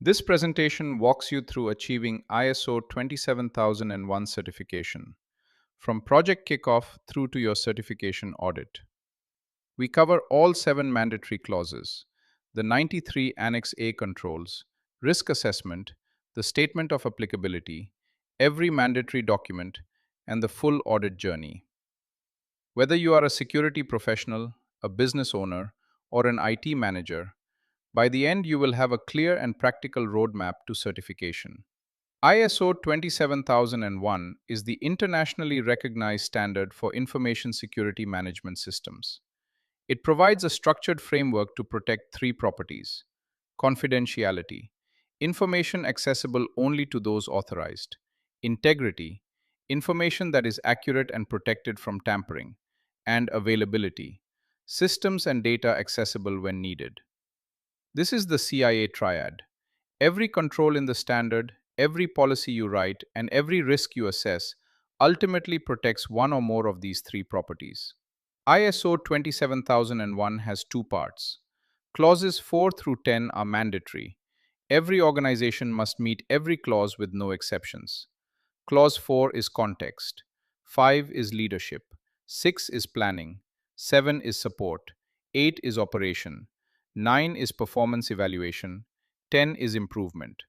This presentation walks you through achieving ISO 27001 certification, from project kickoff through to your certification audit. We cover all seven mandatory clauses: the 93 Annex A controls, risk assessment, the statement of applicability, every mandatory document, and the full audit journey. Whether you are a security professional, a business owner, or an IT manager, by the end you will have a clear and practical roadmap to certification. ISO 27001 is the internationally recognized standard for information security management systems. It provides a structured framework to protect three properties: confidentiality, information accessible only to those authorized; integrity, information that is accurate and protected from tampering; and availability, systems and data accessible when needed. This is the CIA triad. Every control in the standard, every policy you write, and every risk you assess ultimately protects one or more of these three properties. ISO 27001 has two parts. Clauses 4 through 10 are mandatory. Every organization must meet every clause with no exceptions. Clause 4 is context, 5 is leadership, 6 is planning, 7 is support, 8 is operation, 9 is performance evaluation, 10 is improvement.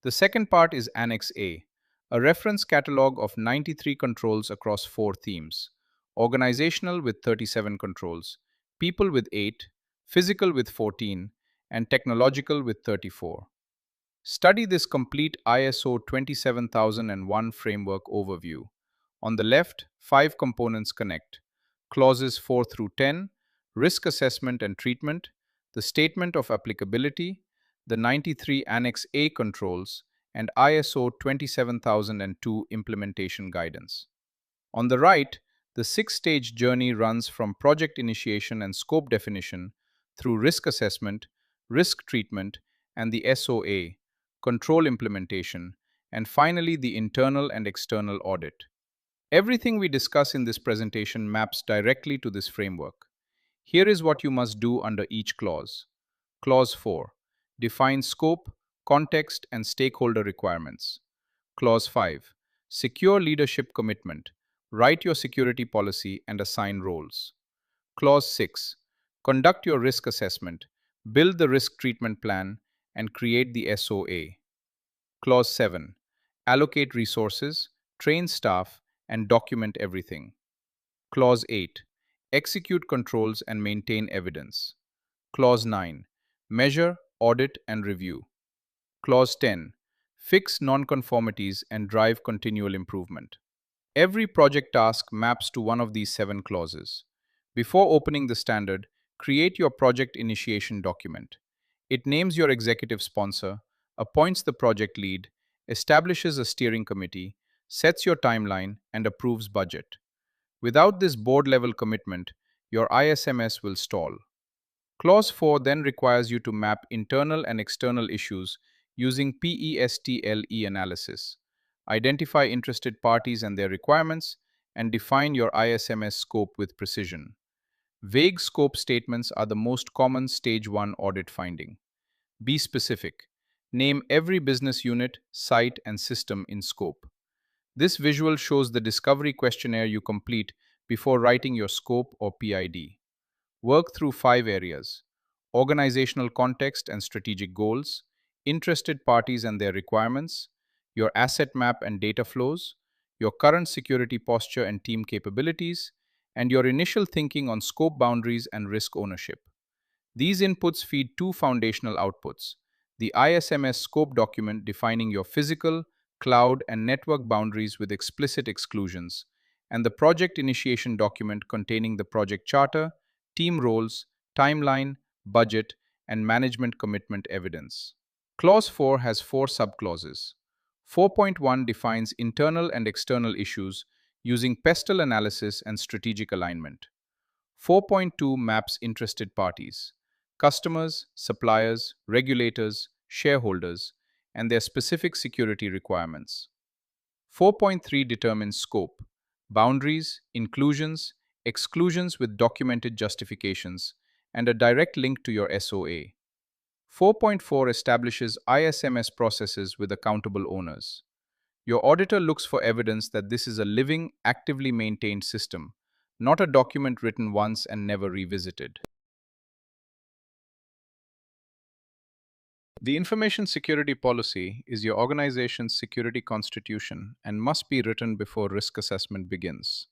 The second part is Annex A reference catalog of 93 controls across four themes: organizational with 37 controls, people with 8, physical with 14, and technological with 34. Study this complete ISO 27001 framework overview. On the left, five components connect: clauses 4 through 10, risk assessment and treatment, the statement of applicability, the 93 Annex A controls, and ISO 27002 implementation guidance. On the right, the six-stage journey runs from project initiation and scope definition through risk assessment, risk treatment, and the SOA, control implementation, and finally the internal and external audit. Everything we discuss in this presentation maps directly to this framework. Here is what you must do under each clause. Clause 4. Define scope, context, and stakeholder requirements. Clause 5. Secure leadership commitment. Write your security policy and assign roles. Clause 6. Conduct your risk assessment. Build the risk treatment plan and create the SOA. Clause 7. Allocate resources, train staff, and document everything. Clause 8. Execute controls and maintain evidence. Clause 9. Measure, audit, and review. Clause 10. Fix nonconformities and drive continual improvement. Every project task maps to one of these seven clauses. Before opening the standard, create your project initiation document. It names your executive sponsor, appoints the project lead, establishes a steering committee, sets your timeline, and approves budget. Without this board level commitment, your ISMS will stall. Clause 4 then requires you to map internal and external issues using PESTLE analysis, identify interested parties and their requirements, and define your ISMS scope with precision. Vague scope statements are the most common Stage 1 audit finding. Be specific. Name every business unit, site, and system in scope. This visual shows the discovery questionnaire you complete before writing your scope or PID. Work through five areas: organizational context and strategic goals, interested parties and their requirements, your asset map and data flows, your current security posture and team capabilities, and your initial thinking on scope boundaries and risk ownership. These inputs feed two foundational outputs: the ISMS scope document defining your physical, cloud, and network boundaries with explicit exclusions, and the project initiation document containing the project charter, team roles, timeline, budget, and management commitment evidence. Clause 4 has four subclauses. 4.1 defines internal and external issues using PESTLE analysis and strategic alignment. 4.2 maps interested parties: customers, suppliers, regulators, shareholders, and their specific security requirements. 4.3 determines scope: boundaries, inclusions, exclusions with documented justifications, and a direct link to your SOA. 4.4 establishes ISMS processes with accountable owners. Your auditor looks for evidence that this is a living, actively maintained system, not a document written once and never revisited. The Information Security Policy is your organization's security constitution and must be written before risk assessment begins.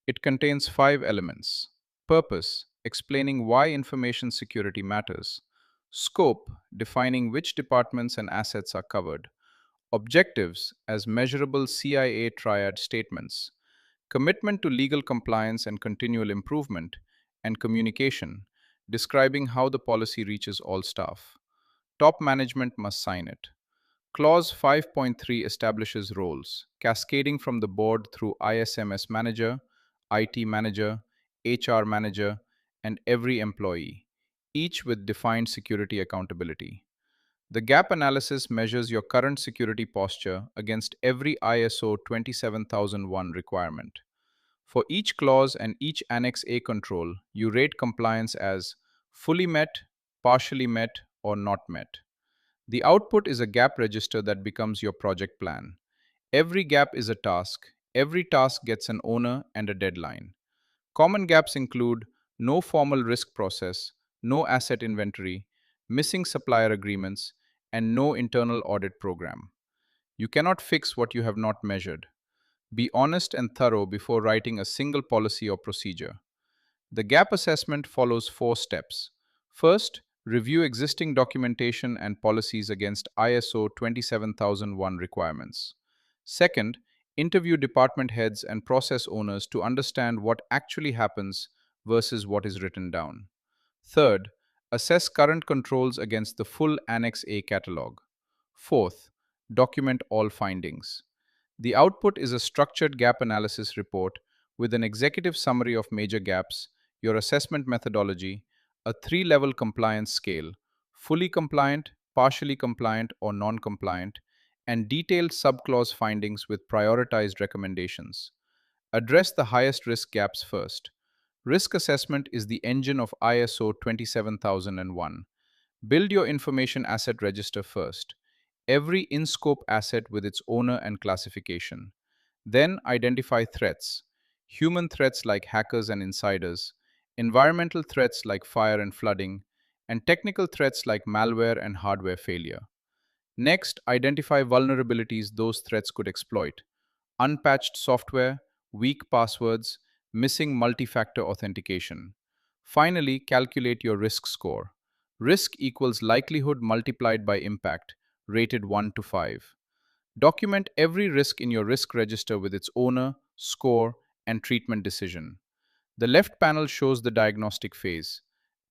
It contains five elements: purpose, explaining why information security matters; scope, defining which departments and assets are covered; objectives, as measurable CIA triad statements; commitment to legal compliance and continual improvement; and communication, describing how the policy reaches all staff. Top management must sign it. Clause 5.3 establishes roles, cascading from the board through ISMS manager, IT manager, HR manager, and every employee, each with defined security accountability. The gap analysis measures your current security posture against every ISO 27001 requirement. For each clause and each Annex A control, you rate compliance as fully met, partially met, or not met. The output is a gap register that becomes your project plan. Every gap is a task. Every task gets an owner and a deadline. Common gaps include no formal risk process, no asset inventory, missing supplier agreements, and no internal audit program. You cannot fix what you have not measured. Be honest and thorough before writing a single policy or procedure. The gap assessment follows four steps. First, review existing documentation and policies against ISO 27001 requirements. Second, interview department heads and process owners to understand what actually happens versus what is written down. Third, assess current controls against the full Annex A catalog. Fourth, document all findings. The output is a structured gap analysis report with an executive summary of major gaps, your assessment methodology, a three-level compliance scale: fully compliant, partially compliant, or non compliant, and detailed subclause findings with prioritized recommendations. Address the highest risk gaps first. Risk assessment is the engine of ISO 27001. Build your information asset register first. Every in scope asset with its owner and classification. Then identify threats: human threats like hackers and insiders, environmental threats like fire and flooding, and technical threats like malware and hardware failure. Next, identify vulnerabilities those threats could exploit: unpatched software, weak passwords, missing multi factor authentication. Finally, calculate your risk score. Risk equals likelihood multiplied by impact, rated 1 to 5. Document every risk in your risk register with its owner, score, and treatment decision. The left panel shows the diagnostic phase: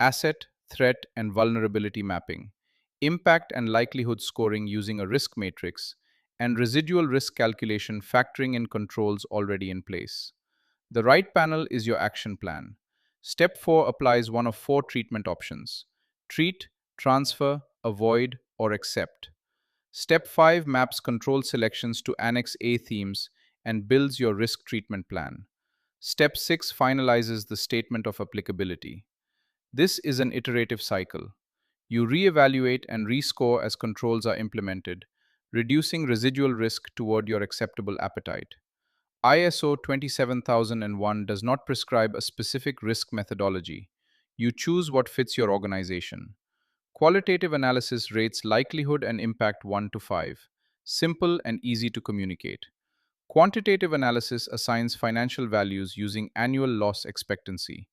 asset, threat, and vulnerability mapping, impact and likelihood scoring using a risk matrix, and residual risk calculation factoring in controls already in place. The right panel is your action plan. Step 4 applies one of four treatment options: treat, transfer, avoid, or accept. Step 5 maps control selections to Annex A themes and builds your risk treatment plan. Step 6 finalizes the statement of applicability. This is an iterative cycle. You reevaluate and rescore as controls are implemented, reducing residual risk toward your acceptable appetite. ISO 27001 does not prescribe a specific risk methodology. You choose what fits your organization. Qualitative analysis rates likelihood and impact 1 to 5, simple and easy to communicate. Quantitative analysis assigns financial values using annual loss expectancy,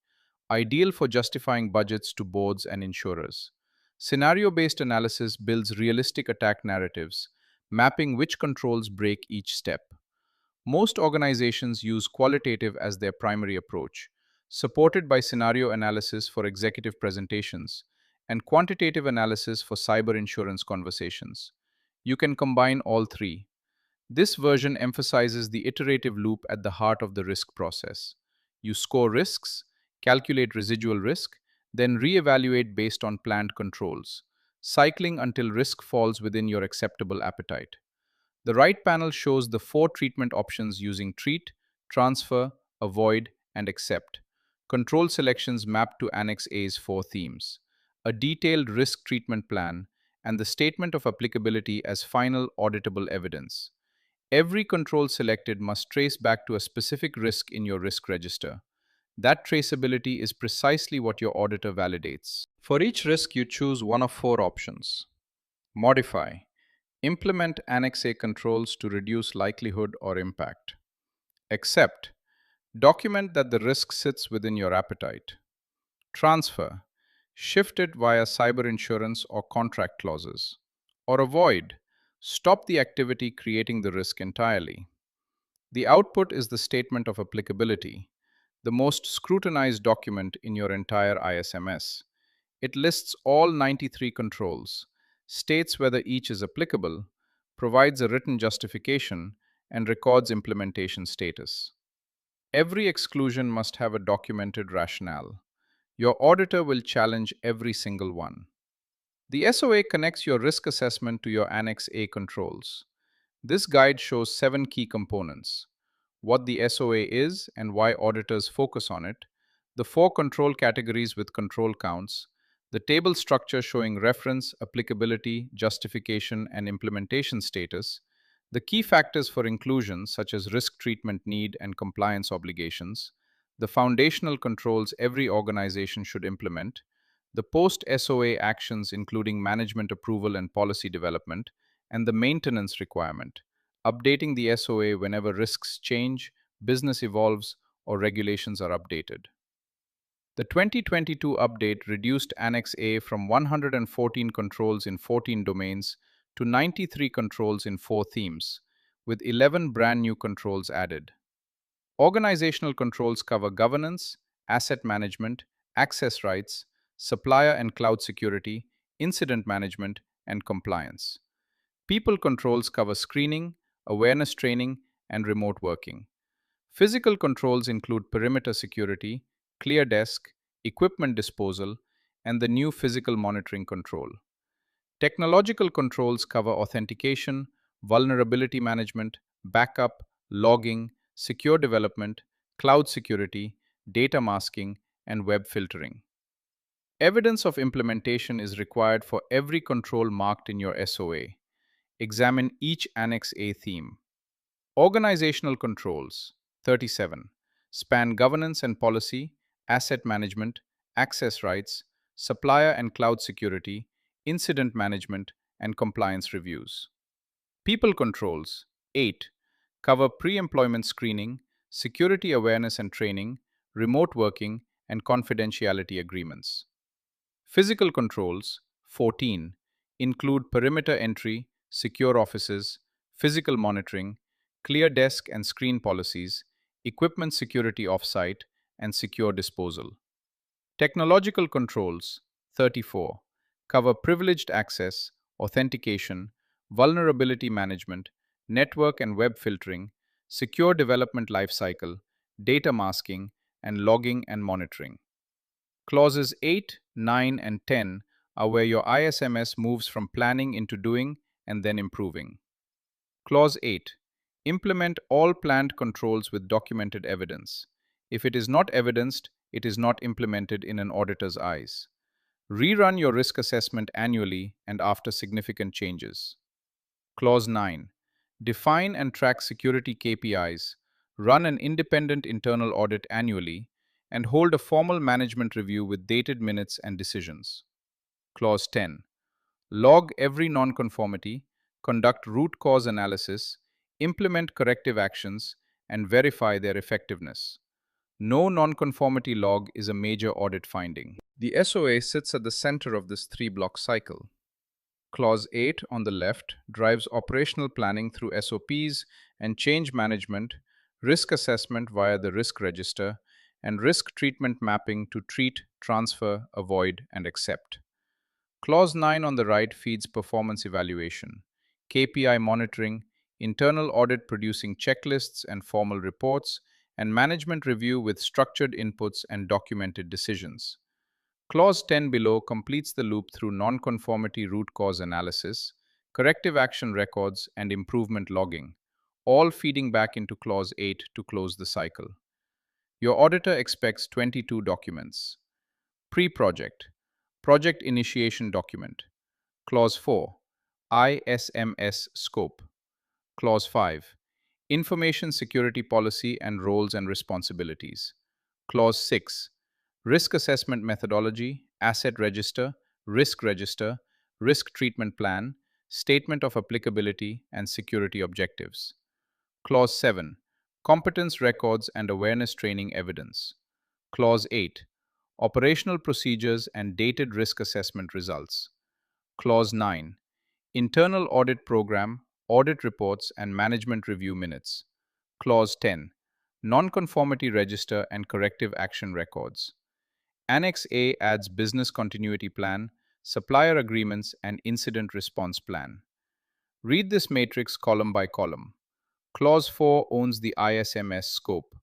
ideal for justifying budgets to boards and insurers. Scenario based analysis builds realistic attack narratives, mapping which controls break each step. Most organizations use qualitative as their primary approach, supported by scenario analysis for executive presentations and quantitative analysis for cyber insurance conversations. You can combine all three. This version emphasizes the iterative loop at the heart of the risk process. You score risks, calculate residual risk, then reevaluate based on planned controls, cycling until risk falls within your acceptable appetite. The right panel shows the four treatment options using treat, transfer, avoid, and accept. Control selections map to Annex A's four themes. a detailed risk treatment plan, and the statement of applicability as final auditable evidence. Every control selected must trace back to a specific risk in your risk register. That traceability is precisely what your auditor validates. For each risk, you choose one of four options: modify, implement Annex A controls to reduce likelihood or impact; accept, document that the risk sits within your appetite; transfer, shift it via cyber insurance or contract clauses; or avoid, stop the activity creating the risk entirely. The output is the statement of applicability, the most scrutinized document in your entire ISMS. It lists all 93 controls, states whether each is applicable, provides a written justification, and records implementation status. Every exclusion must have a documented rationale. Your auditor will challenge every single one. The SOA connects your risk assessment to your Annex A controls. This guide shows seven key components: what the SOA is and why auditors focus on it, the four control categories with control counts, the table structure showing reference, applicability, justification, and implementation status, the key factors for inclusion, such as risk treatment need and compliance obligations, the foundational controls every organization should implement, the post SOA actions, including management approval and policy development, and the maintenance requirement, updating the SOA whenever risks change, business evolves, or regulations are updated. The 2022 update reduced Annex A from 114 controls in 14 domains to 93 controls in 4 themes, with 11 brand new controls added. Organizational controls cover governance, asset management, access rights, supplier and cloud security, incident management, and compliance. People controls cover screening, awareness training, and remote working. Physical controls include perimeter security, clear desk, equipment disposal, and the new physical monitoring control. Technological controls cover authentication, vulnerability management, backup, logging, secure development, cloud security, data masking, and web filtering. Evidence of implementation is required for every control marked in your SOA. Examine each Annex A theme. Organizational controls, 37, span governance and policy, asset management, access rights, supplier and cloud security, incident management, and compliance reviews. People controls, 8, cover pre employment screening, security awareness and training, remote working, and confidentiality agreements. Physical controls, 14, include perimeter entry, secure offices, physical monitoring, clear desk and screen policies, equipment security offsite, and secure disposal. Technological controls, 34, cover privileged access, authentication, vulnerability management, network and web filtering, secure development lifecycle, data masking, and logging and monitoring. Clauses 8, 9, and 10 are where your ISMS moves from planning into doing and then improving. Clause 8. Implement all planned controls with documented evidence. If it is not evidenced, it is not implemented in an auditor's eyes. Rerun your risk assessment annually and after significant changes. Clause 9. Define and track security KPIs, run an independent internal audit annually, and hold a formal management review with dated minutes and decisions. Clause 10. Log every nonconformity, conduct root cause analysis, implement corrective actions, and verify their effectiveness. No nonconformity log is a major audit finding. The SOA sits at the center of this three-block cycle. Clause 8 on the left drives operational planning through SOPs and change management, risk assessment via the risk register, and risk treatment mapping to treat, transfer, avoid, and accept. Clause 9 on the right feeds performance evaluation, KPI monitoring, internal audit producing checklists and formal reports, and management review with structured inputs and documented decisions. Clause 10 below completes the loop through nonconformity root cause analysis, corrective action records, and improvement logging, all feeding back into Clause 8 to close the cycle. Your auditor expects 22 documents. Pre-project. Project Initiation Document. Clause 4. ISMS Scope. Clause 5. Information Security Policy and Roles and Responsibilities. Clause 6. Risk Assessment Methodology, Asset Register, Risk Treatment Plan, Statement of Applicability, and Security Objectives. Clause 7. Competence Records and Awareness Training Evidence. Clause 8. Operational Procedures and Dated Risk Assessment Results. Clause 9. Internal Audit Program, Audit Reports, and Management Review Minutes. Clause 10. Nonconformity Register and Corrective Action Records. Annex A adds Business Continuity Plan, Supplier Agreements, and Incident Response Plan. Read this matrix column by column. Clause 4 owns the ISMS scope.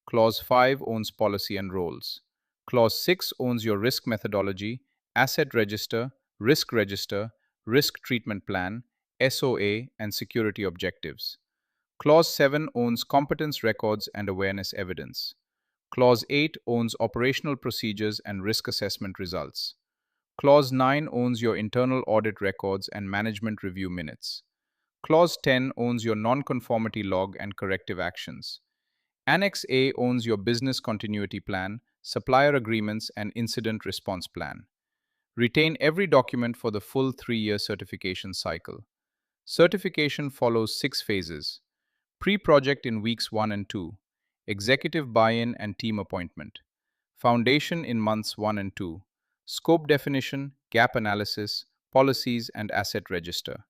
Clause 5 owns policy and roles. Clause 6 owns your risk methodology, asset register, risk treatment plan, SOA, and security objectives. Clause 7 owns competence records and awareness evidence. Clause 8 owns operational procedures and risk assessment results. Clause 9 owns your internal audit records and management review minutes. Clause 10 owns your nonconformity log and corrective actions. Annex A owns your business continuity plan, supplier agreements, and incident response plan. Retain every document for the full 3-year certification cycle. Certification follows 6 phases. Pre-project in weeks 1 and 2. Executive buy-in and team appointment. Foundation in months 1 and 2. Scope definition, gap analysis, policies, and asset register.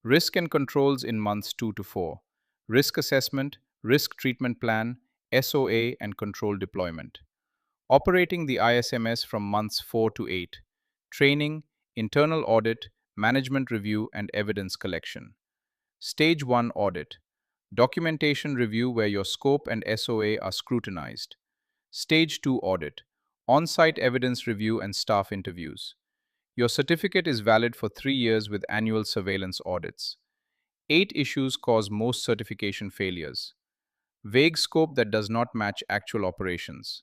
Risk and controls in months 2 to 4. Risk assessment, risk treatment plan, SOA, and control deployment. Operating the ISMS from months 4 to 8. Training, internal audit, management review, and evidence collection. Stage 1 audit. Documentation review where your scope and SOA are scrutinized. Stage 2 audit. On-site evidence review and staff interviews. Your certificate is valid for 3 years with annual surveillance audits. 8 issues cause most certification failures. Vague scope that does not match actual operations.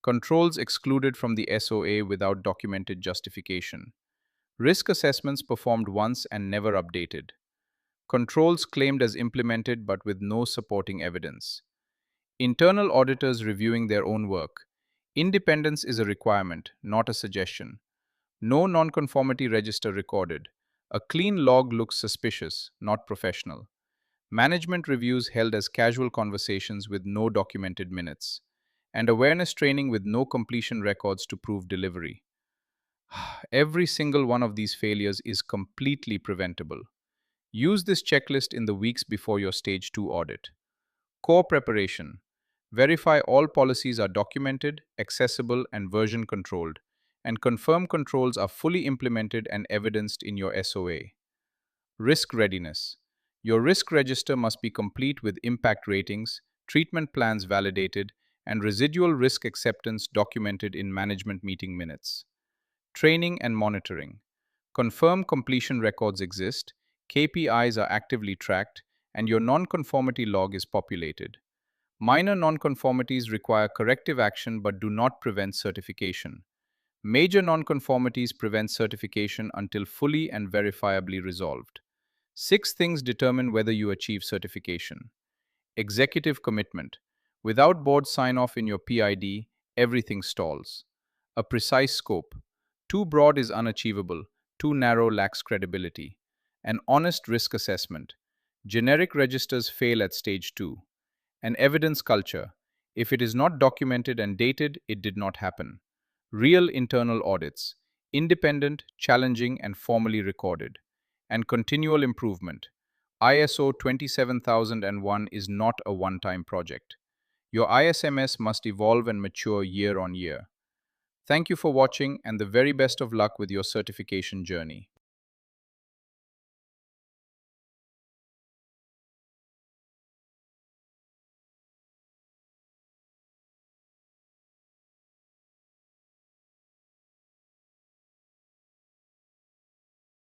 Controls excluded from the SOA without documented justification. Risk assessments performed once and never updated. Controls claimed as implemented but with no supporting evidence. Internal auditors reviewing their own work. Independence is a requirement, not a suggestion. No nonconformity register recorded. A clean log looks suspicious, not professional. Management reviews held as casual conversations with no documented minutes. And awareness training with no completion records to prove delivery. Every single one of these failures is completely preventable. Use this checklist in the weeks before your Stage 2 audit. Core preparation. Verify all policies are documented, accessible, and version controlled, and confirm controls are fully implemented and evidenced in your SOA. Risk readiness. Your risk register must be complete with impact ratings, treatment plans validated, and residual risk acceptance documented in management meeting minutes. Training and monitoring. Confirm completion records exist, KPIs are actively tracked, and your nonconformity log is populated. Minor nonconformities require corrective action but do not prevent certification. Major nonconformities prevent certification until fully and verifiably resolved. 6 things determine whether you achieve certification. Executive commitment. Without board sign-off in your PID, everything stalls. A precise scope. Too broad is unachievable, too narrow lacks credibility. An honest risk assessment. Generic registers fail at stage 2. An evidence culture. If it is not documented and dated, it did not happen. Real internal audits. Independent, challenging, and formally recorded. And continual improvement. ISO 27001 is not a one-time project. Your ISMS must evolve and mature year on year. Thank you for watching and the very best of luck with your certification journey.